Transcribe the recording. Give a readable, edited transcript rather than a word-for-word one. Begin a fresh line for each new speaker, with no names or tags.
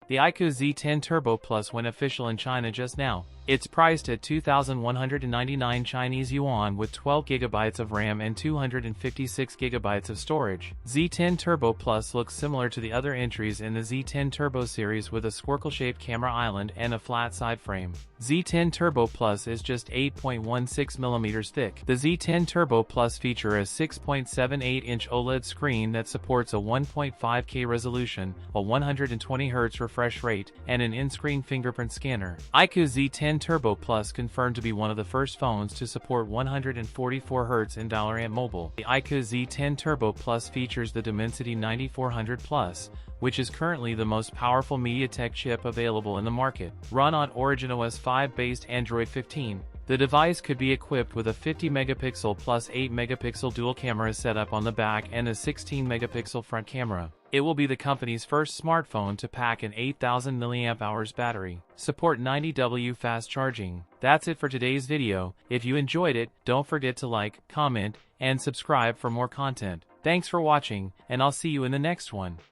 The iQOO Z10 Turbo Plus went official in China just now. It's priced at 2,199 Chinese yuan with 12 GB of RAM and 256 GB of storage. Z10 Turbo Plus looks similar to the other entries in the Z10 Turbo series with a squircle-shaped camera island and a flat side frame. Z10 Turbo Plus is just 8.16mm thick. The Z10 Turbo Plus feature a 6.78-inch OLED screen that supports a 1.5K resolution, a 120Hz refresh rate, and an in-screen fingerprint scanner. iQOO Z10 Turbo Plus confirmed to be one of the first phones to support 144Hz in dollar-amp mobile. The iQOO Z10 Turbo Plus features the Dimensity 9400 Plus, which is currently the most powerful MediaTek chip available in the market. Run on Origin OS 5 based Android 15. The device could be equipped with a 50-megapixel plus 8-megapixel dual camera setup on the back and a 16-megapixel front camera. It will be the company's first smartphone to pack an 8,000 mAh battery. Support 90W fast charging. That's it for today's video. If you enjoyed it, don't forget to like, comment, and subscribe for more content. Thanks for watching, and I'll see you in the next one.